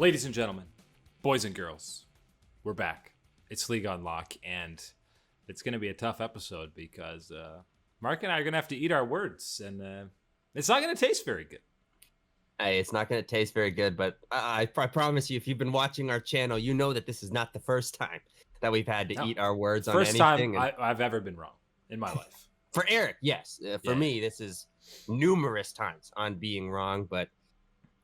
Ladies and gentlemen, boys and girls, we're back. It's League on Lock, and it's going to be a tough episode because Mark and I are going to have to eat our words, and it's not going to taste very good. Hey, it's not going to taste very good, but I promise you, if you've been watching our channel, you know that this is not the first time that we've had to eat our words on anything. First time I've ever been wrong in my life. For Eric, yes. For me, this is numerous times on being wrong, but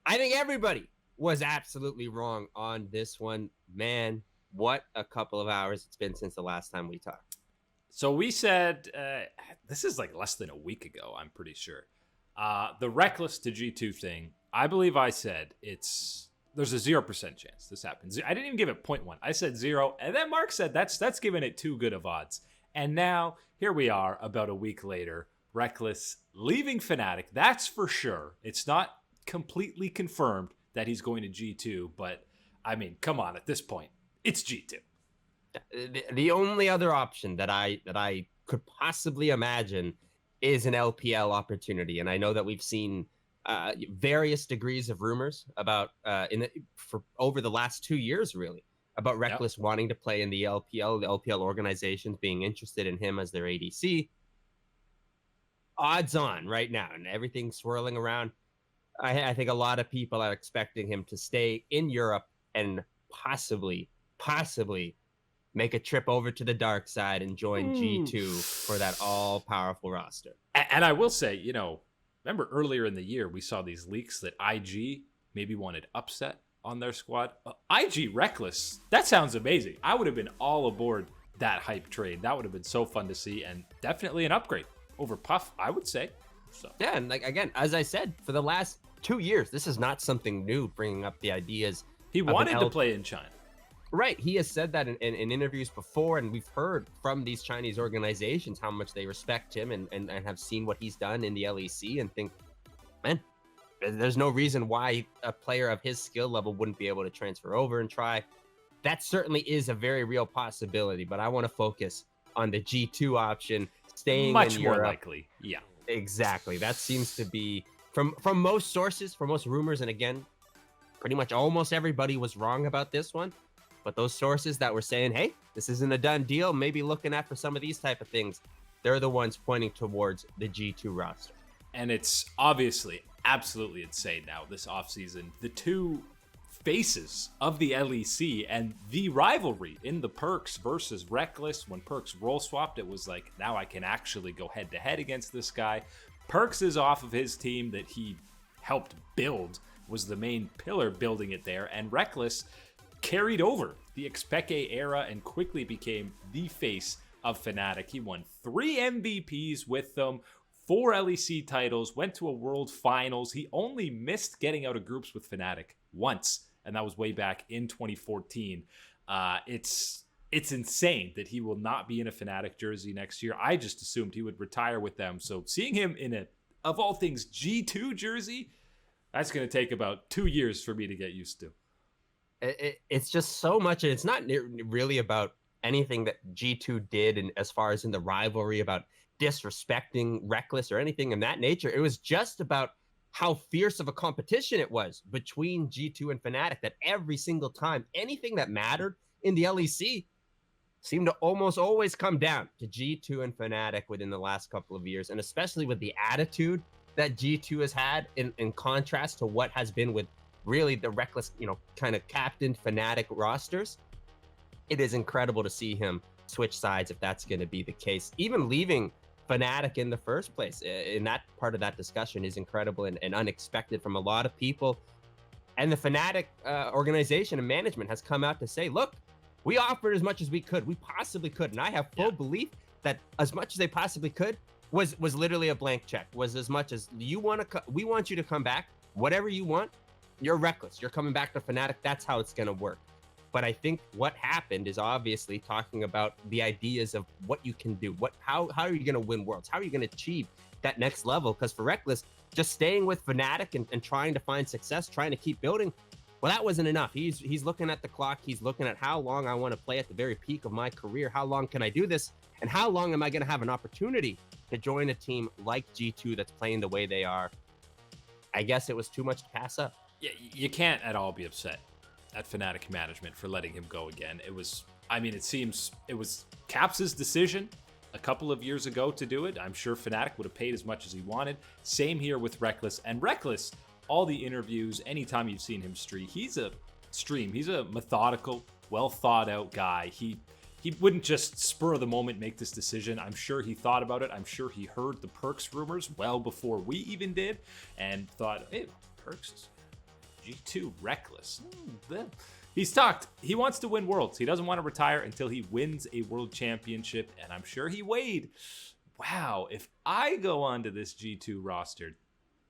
I think everybody was absolutely wrong on this one. Man, what a couple of hours it's been since the last time we talked. So we said, this is like less than a week ago, I'm pretty sure. The Rekkles to G2 thing, I believe I said there's a 0% chance this happens. I didn't even give it 0.1. I said 0, and then Mark said that's giving it too good of odds. And now, here we are, about a week later, Rekkles leaving Fnatic. That's for sure. It's not completely confirmed that he's going to G2, but, I mean, come on, at this point, it's G2. The only other option that I could possibly imagine is an LPL opportunity, and I know that we've seen various degrees of rumors about for over the last 2 years, really, about Rekkles wanting to play in the LPL organizations being interested in him as their ADC. Odds on right now, and everything swirling around, I think a lot of people are expecting him to stay in Europe and possibly make a trip over to the dark side and join G2 for that all-powerful roster. And I will say, remember earlier in the year, we saw these leaks that IG maybe wanted upset on their squad. IG Rekkles, that sounds amazing. I would have been all aboard that hype trade. That would have been so fun to see, and definitely an upgrade over Puff, I would say. So yeah, and again, as I said, for the last 2 years, this is not something new, bringing up the ideas. He wanted to play in China. Right. He has said that in interviews before, and we've heard from these Chinese organizations how much they respect him and have seen what he's done in the LEC and think, man, there's no reason why a player of his skill level wouldn't be able to transfer over and try. That certainly is a very real possibility, but I want to focus on the G2 option, staying much in more Europe. likely. Yeah, exactly. That seems to be from most sources, from most rumors, and again, pretty much almost everybody was wrong about this one. But those sources that were saying, hey, this isn't a done deal, maybe looking at for some of these type of things, they're the ones pointing towards the G2 roster. And it's obviously absolutely insane now, this offseason. The two faces of the LEC and the rivalry in the Perks versus Rekkles. When Perks role swapped, it was like, now I can actually go head-to-head against this guy. Perks is off of his team that he helped build, was the main pillar building it there, and Rekkles carried over the Expeke era and quickly became the face of Fnatic. He won 3 MVPs with them, 4 LEC titles, went to a World Finals. He only missed getting out of groups with Fnatic once, and that was way back in 2014. It's insane that he will not be in a Fnatic jersey next year. I just assumed he would retire with them. So seeing him in a, of all things, G2 jersey, that's going to take about 2 years for me to get used to. It's just so much, and it's not really about anything that G2 did, and as far as in the rivalry about disrespecting Rekkles or anything of that nature. It was just about how fierce of a competition it was between G2 and Fnatic, that every single time anything that mattered in the LEC seemed to almost always come down to G2 and Fnatic within the last couple of years, and especially with the attitude that G2 has had in contrast to what has been with really the Rekkles, kind of captain Fnatic rosters. It is incredible to see him switch sides if that's going to be the case. Even leaving Fnatic in the first place in that part of that discussion is incredible and unexpected from a lot of people. And the Fnatic organization and management has come out to say, look, we offered as much as we could. We possibly could. And I have full belief that as much as they possibly could was literally a blank check, was as much as we want you to come back, whatever you want. You're Rekkles. You're coming back to Fnatic. That's how it's going to work. But I think what happened is obviously talking about the ideas of what you can do. How are you going to win worlds? How are you going to achieve that next level? Because for Rekkles, just staying with Fnatic and trying to find success, trying to keep building, well, that wasn't enough. He's looking at the clock. He's looking at how long I want to play at the very peak of my career. How long can I do this? And how long am I going to have an opportunity to join a team like G2 that's playing the way they are? I guess it was too much to pass up. Yeah, you can't at all be upset at Fnatic management for letting him go again. It seems it was Caps' decision a couple of years ago to do it. I'm sure Fnatic would have paid as much as he wanted. Same here with Rekkles. And Rekkles, all the interviews, anytime you've seen him stream, he's a methodical, well thought out guy. He wouldn't just spur of the moment make this decision. I'm sure he thought about it. I'm sure he heard the Perks rumors well before we even did and thought, hey, Perks, G2, Rekkles. He's talked. He wants to win Worlds. He doesn't want to retire until he wins a World Championship. And I'm sure he weighed, wow, if I go onto this G2 roster,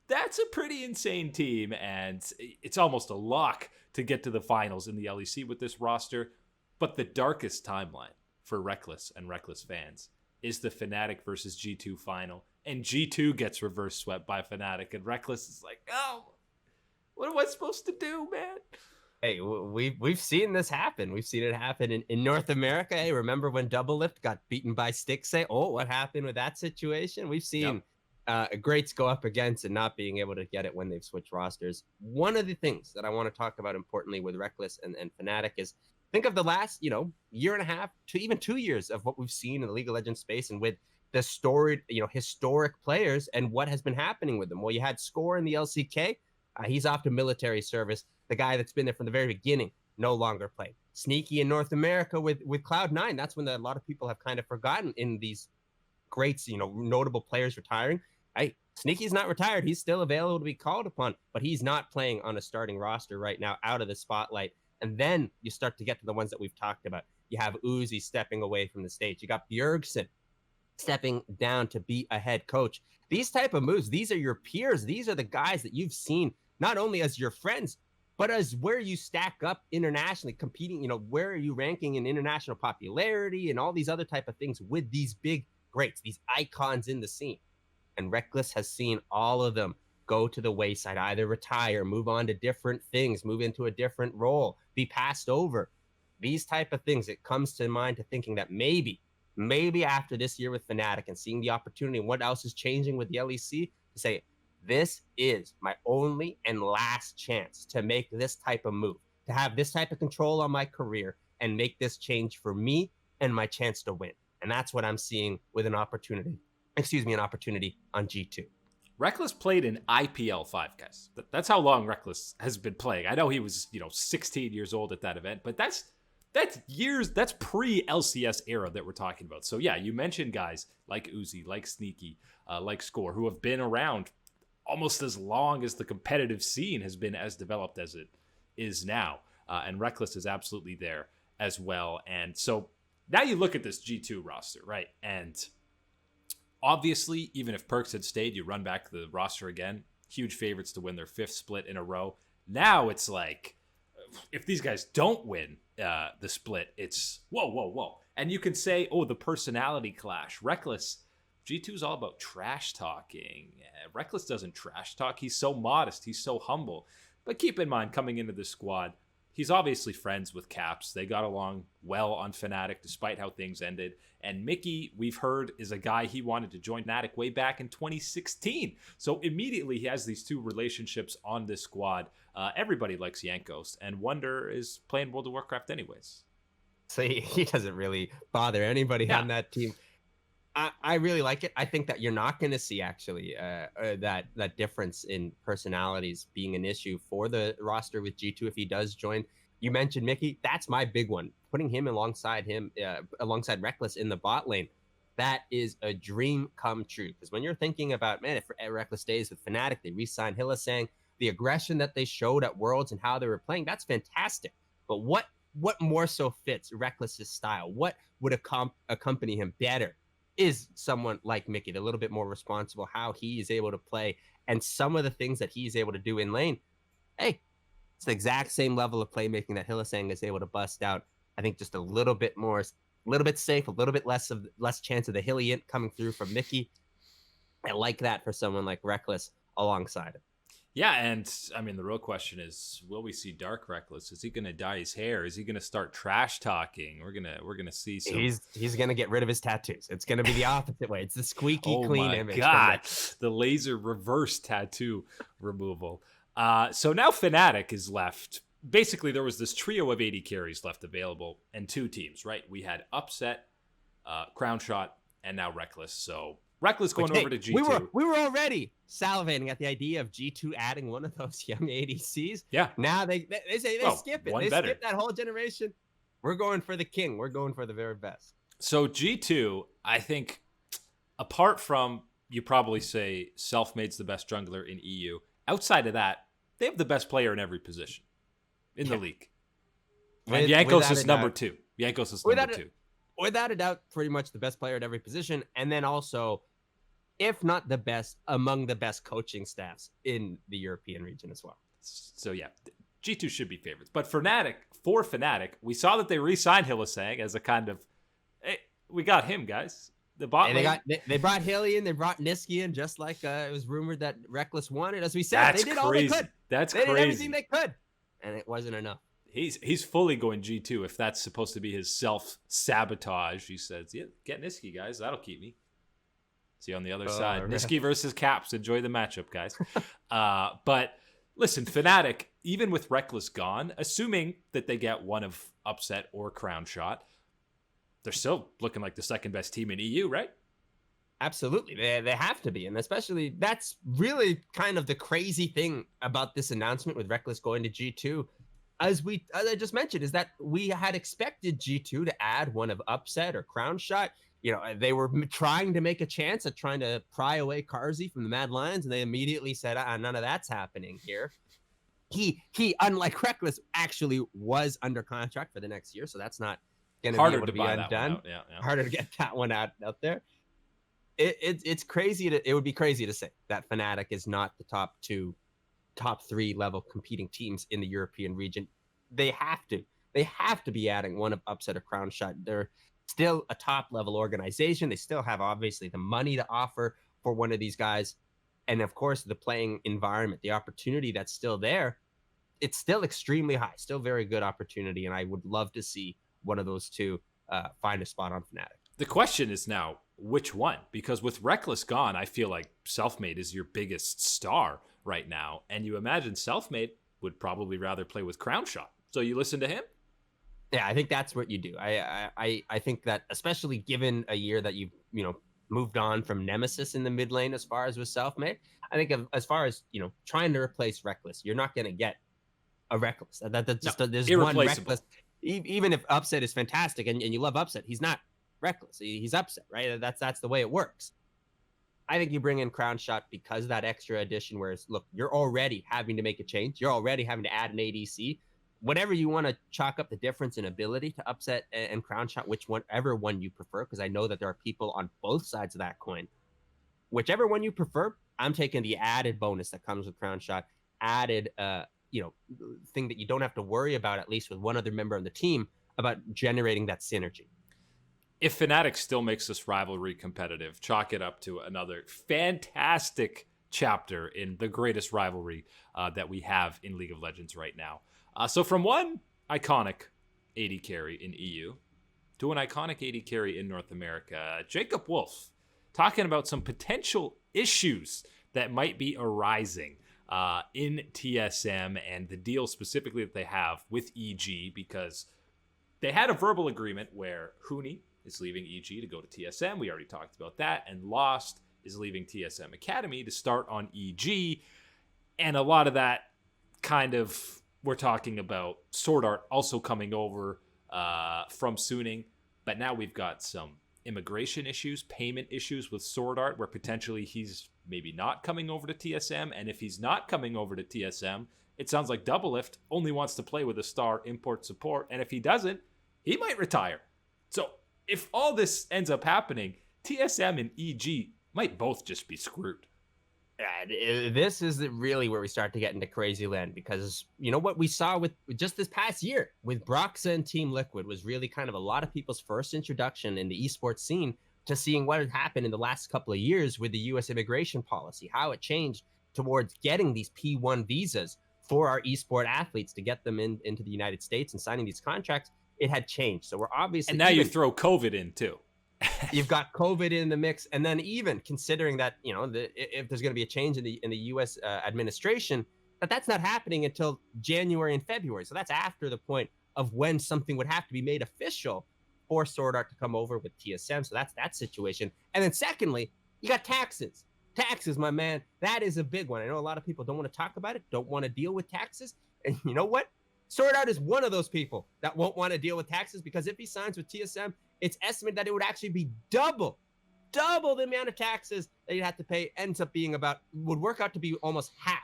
that's a pretty insane team. And it's almost a lock to get to the finals in the LEC with this roster. But the darkest timeline for Rekkles and Rekkles fans is the Fnatic versus G2 final. And G2 gets reverse swept by Fnatic. And Rekkles is like, oh, what am I supposed to do, man? Hey, we've seen this happen. We've seen it happen in North America. Hey, remember when Double Lift got beaten by Stixxay? Oh, what happened with that situation? We've seen greats go up against and not being able to get it when they've switched rosters. One of the things that I want to talk about importantly with Rekkles and Fnatic is think of the last, year and a half to even 2 years of what we've seen in the League of Legends space and with the storied, historic players and what has been happening with them. Well, you had Score in the LCK. He's off to military service. The guy that's been there from the very beginning no longer played. Sneaky in North America with Cloud9. That's when a lot of people have kind of forgotten in these greats, notable players retiring. Hey, Sneaky's not retired. He's still available to be called upon, but he's not playing on a starting roster right now, out of the spotlight. And then you start to get to the ones that we've talked about. You have Uzi stepping away from the stage. You got Bjergsen stepping down to be a head coach. These type of moves, these are your peers. These are the guys that you've seen not only as your friends, but as where you stack up internationally, competing, where are you ranking in international popularity and all these other type of things with these big greats, these icons in the scene. And Rekkles has seen all of them go to the wayside, either retire, move on to different things, move into a different role, be passed over. These type of things, it comes to mind to thinking that maybe after this year with Fnatic and seeing the opportunity and what else is changing with the LEC, to say, this is my only and last chance to make this type of move, to have this type of control on my career and make this change for me and my chance to win. And that's what I'm seeing with an opportunity on G2. Rekkles played in IPL 5, guys. That's how long Rekkles has been playing. I know he was, 16 years old at that event, but that's years, that's pre-LCS era that we're talking about. So yeah, you mentioned guys like Uzi, like Sneaky, like Score, who have been around almost as long as the competitive scene has been as developed as it is now. And Rekkles is absolutely there as well. And so now you look at this G2 roster, right? And obviously, even if Perks had stayed, you run back the roster again. Huge favorites to win their 5th split in a row. Now it's like, if these guys don't win the split, it's whoa. And you can say, oh, the personality clash. Rekkles, G2 is all about trash talking. Rekkles doesn't trash talk. He's so modest. He's so humble. But keep in mind, coming into the squad, he's obviously friends with Caps. They got along well on Fnatic despite how things ended. And Mickey, we've heard, is a guy he wanted to join Fnatic way back in 2016. So immediately he has these two relationships on this squad. Everybody likes Yankos, and Wonder is playing World of Warcraft anyways. So he doesn't really bother anybody on that team. I really like it. I think that you're not going to see actually that difference in personalities being an issue for the roster with G2 if he does join. You mentioned Mickey. That's my big one. Putting him alongside Rekkles in the bot lane, that is a dream come true. Because when you're thinking about, man, if Rekkles stays with Fnatic, they re-sign Hylissang, the aggression that they showed at Worlds and how they were playing, that's fantastic. But what more so fits Rekkles' style? What would accompany him better is someone like Mickey, a little bit more responsible, how he is able to play, and some of the things that he's able to do in lane. Hey, it's the exact same level of playmaking that Hylissang is able to bust out. I think just a little bit safe, a little bit less chance of the Hyliant coming through from Mickey. I like that for someone like Rekkles alongside him. Yeah, and I mean, the real question is, will we see Dark Rekkles? Is he going to dye his hair? Is he going to start trash talking? We're gonna see some. He's going to get rid of his tattoos. It's going to be the opposite way. It's the squeaky clean image. Oh my God, the laser reverse tattoo removal. So now Fnatic is left basically there was this trio of 80 carries left available and 2 teams, right? We had Upset, Crown Shot, and now Rekkles. So Rekkles going over to G2. We were already salivating at the idea of G2 adding one of those young ADCs. Yeah. Now they say they skip it. They skip that whole generation. We're going for the king. We're going for the very best. So G2, I think, apart from you probably say Selfmade's the best jungler in EU. Outside of that, they have the best player in every position in the league. And Jankos is number 2. Jankos is number 2. Without a doubt, pretty much the best player at every position. And then also, if not the best, among the best coaching staffs in the European region as well. So yeah, G2 should be favorites. But for Fnatic, we saw that they re-signed Hylissang as a kind of, hey, we got him, guys. The bot lane. They brought Hilly in, they brought Niski in, just like it was rumored that Rekkles wanted. As we said, they did all they could. They did everything they could, and it wasn't enough. He's fully going G2 if that's supposed to be his self-sabotage. He says, yeah, get Niski, guys. That'll keep me. See you on the other side. Right. Niski versus Caps. Enjoy the matchup, guys. But listen, Fnatic, even with Rekkles gone, assuming that they get one of Upset or Crown Shot, they're still looking like the second best team in EU, right? Absolutely. They have to be. And especially that's really kind of the crazy thing about this announcement with Rekkles going to G2. As I just mentioned, is that we had expected G2 to add one of Upset or Crown Shot. You know, they were trying to make a chance at trying to pry away Carzzy from the Mad Lions, and they immediately said, none of that's happening here. He, unlike Rekkles, actually was under contract for the next year, so that's not going to be able to be undone. Yeah. Harder to get that one out there. It's crazy. It would be crazy to say that Fnatic is not the top 3 level competing teams in the European region. They have to be adding one of Upset or Crown Shot. They're still a top level organization. They still have obviously the money to offer for one of these guys. And of course, the playing environment, the opportunity that's still there, it's still extremely high, still very good opportunity. And I would love to see one of those two find a spot on Fnatic. The question is now, which one? Because with Rekkles gone, I feel like Selfmade is your biggest star right now. And you imagine Selfmade would probably rather play with Crown Shot. So you listen to him? Yeah, I think that's what you do. I think that, especially given a year that you've moved on from Nemesis in the mid lane as far as with Selfmade, I think as far as trying to replace Rekkles, you're not going to get a Rekkles. That's just there's one Rekkles. Even if Upset is fantastic and you love Upset, he's not Rekkles. He's Upset, right? That's the way it works. I think you bring in Crown Shot because of that extra addition. Whereas, look, you're already having to make a change. You're already having to add an ADC. Whatever you want to chalk up the difference in ability to Upset and Crown Shot, whichever one you prefer, because I know that there are people on both sides of that coin. Whichever one you prefer, I'm taking the added bonus that comes with Crown Shot, added thing that you don't have to worry about, at least with one other member of the team, about generating that synergy. If Fnatic still makes this rivalry competitive, chalk it up to another fantastic chapter in the greatest rivalry that we have in League of Legends right now. So from one iconic AD carry in EU to an iconic AD carry in North America, Jacob Wolf talking about some potential issues that might be arising in TSM and the deal specifically that they have with EG, because they had a verbal agreement where Huni is leaving EG to go to TSM. We already talked about that. And Lost is leaving TSM Academy to start on EG. And a lot of that kind of, we're talking about Sword Art also coming over from Suning. But now we've got some immigration issues, payment issues with Sword Art, where potentially he's maybe not coming over to TSM. And if he's not coming over to TSM, it sounds like Doublelift only wants to play with a star import support. And if he doesn't, he might retire. So if all this ends up happening, TSM and EG might both just be screwed. This is really where we start to get into crazy land, because what we saw with just this past year with Broxa and Team Liquid was really kind of a lot of people's first introduction in the esports scene to seeing what had happened in the last couple of years with the U.S. immigration policy, how it changed towards getting these P1 visas for our esport athletes to get them into the United States and signing these contracts. It had changed. So we're obviously... And now you throw COVID in too. You've got COVID in the mix. And then even considering that, if there's going to be a change in the U.S. administration, that's not happening until January and February. So that's after the point of when something would have to be made official for Sword Art to come over with TSM. So that's that situation. And then secondly, you got taxes. Taxes, my man, that is a big one. I know a lot of people don't want to talk about it, don't want to deal with taxes. And you know what? Sword Art is one of those people that won't want to deal with taxes, because if he signs with TSM, it's estimated that it would actually be double the amount of taxes that you'd have to pay. Ends up being would work out to be almost half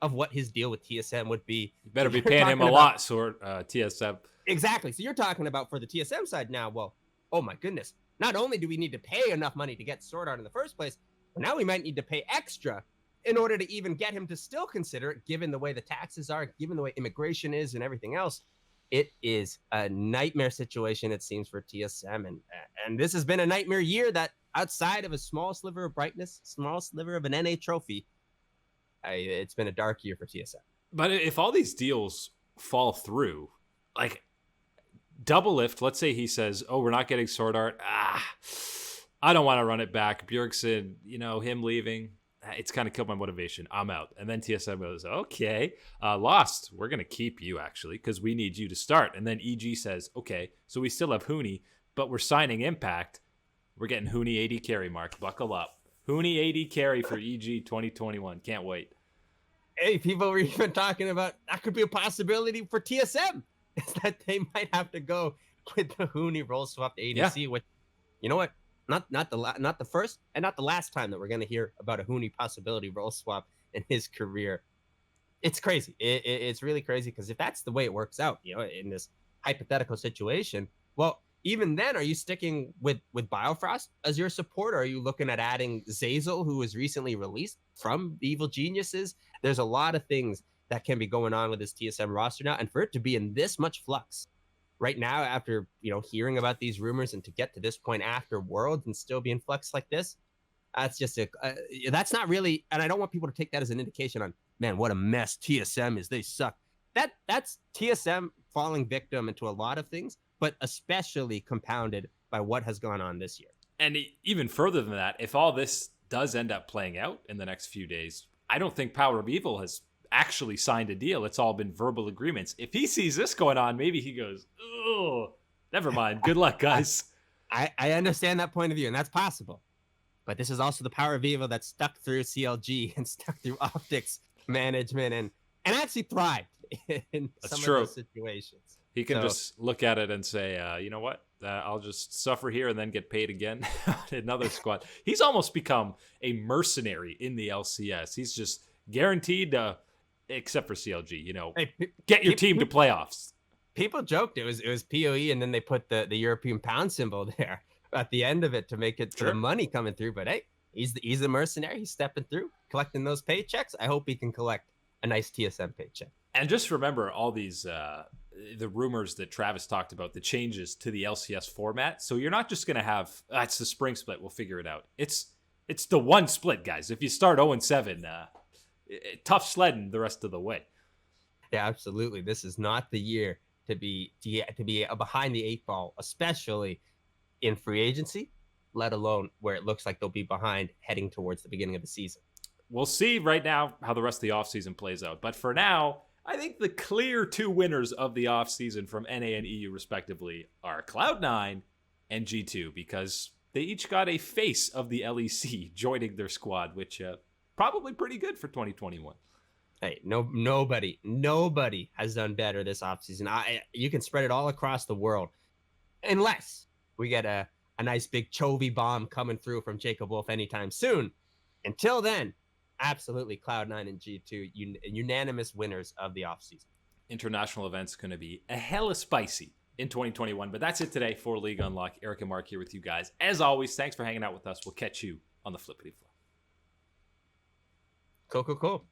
of what his deal with TSM would be. You better be paying him a lot, TSM. Exactly. So you're talking about for the TSM side now, well, oh my goodness. Not only do we need to pay enough money to get Sword Art in the first place, but now we might need to pay extra in order to even get him to still consider it, given the way the taxes are, given the way immigration is and everything else. It is a nightmare situation, it seems, for TSM. And this has been a nightmare year that outside of a small sliver of brightness, small sliver of an NA trophy, it's been a dark year for TSM. But if all these deals fall through, like Double Lift, let's say he says, oh, we're not getting Sword Art. I don't want to run it back. Bjergsen, him leaving, it's kind of killed my motivation. I'm out. And then TSM goes, okay, Lost, we're going to keep you, actually, because we need you to start. And then EG says, okay, so we still have Huni, but we're signing Impact. We're getting Huni AD carry, Mark. Buckle up. Huni AD carry for EG 2021. Can't wait. Hey, people were even talking about that could be a possibility for TSM. Is that they might have to go with the Huni role swap ADC, which, you know what? Not the first and not the last time that we're going to hear about a Huni possibility role swap in his career. It's crazy. It's really crazy, because if that's the way it works out, in this hypothetical situation, well, even then, are you sticking with Biofrost as your support? Or are you looking at adding Zazel, who was recently released from the Evil Geniuses? There's a lot of things that can be going on with this TSM roster now, and for it to be in this much flux right now, after hearing about these rumors, and to get to this point after Worlds and still be in flux like this, that's just that's not really. And I don't want people to take that as an indication on, man, what a mess TSM is. They suck. That's TSM falling victim into a lot of things, but especially compounded by what has gone on this year. And even further than that, if all this does end up playing out in the next few days, I don't think Power of Evil has actually signed a deal. It's all been verbal agreements. If he sees this going on, maybe he goes, oh, never mind. Good luck, guys. I understand that point of view, and that's possible. But this is also the Power of Evil that's stuck through CLG and stuck through optics management and actually thrived in some of those situations. He can just look at it and say, you know what? I'll just suffer here and then get paid again. Another squad. He's almost become a mercenary in the LCS. He's just guaranteed to, except for CLG, get your team to playoffs. People joked it was PoE, and then they put the European pound symbol there at the end of it to make it to the money coming through. But hey, he's a mercenary. He's stepping through, collecting those paychecks. I hope he can collect a nice TSM paycheck. And just remember all these the rumors that Travis talked about, the changes to the LCS format. So you're not just going to have, it's the spring split, we'll figure it out. It's the one split, guys. If you start 0-7, tough sledding the rest of the way. Yeah, absolutely. This is not the year to be behind the 8 ball, especially in free agency, let alone where it looks like they'll be behind heading towards the beginning of the season. We'll see right now how the rest of the offseason plays out. But for now, I think the clear 2 winners of the offseason from NA and EU respectively are Cloud9 and G2, because they each got a face of the LEC joining their squad, which probably pretty good for 2021. Hey, nobody has done better this offseason. You can spread it all across the world, unless we get a nice big Chovy bomb coming through from Jacob Wolf anytime soon. Until then, absolutely Cloud9 and G2, unanimous winners of the offseason. International events going to be a hella spicy in 2021. But that's it today for League Unlock. Eric and Mark here with you guys. As always, thanks for hanging out with us. We'll catch you on the flippity flop. Cool.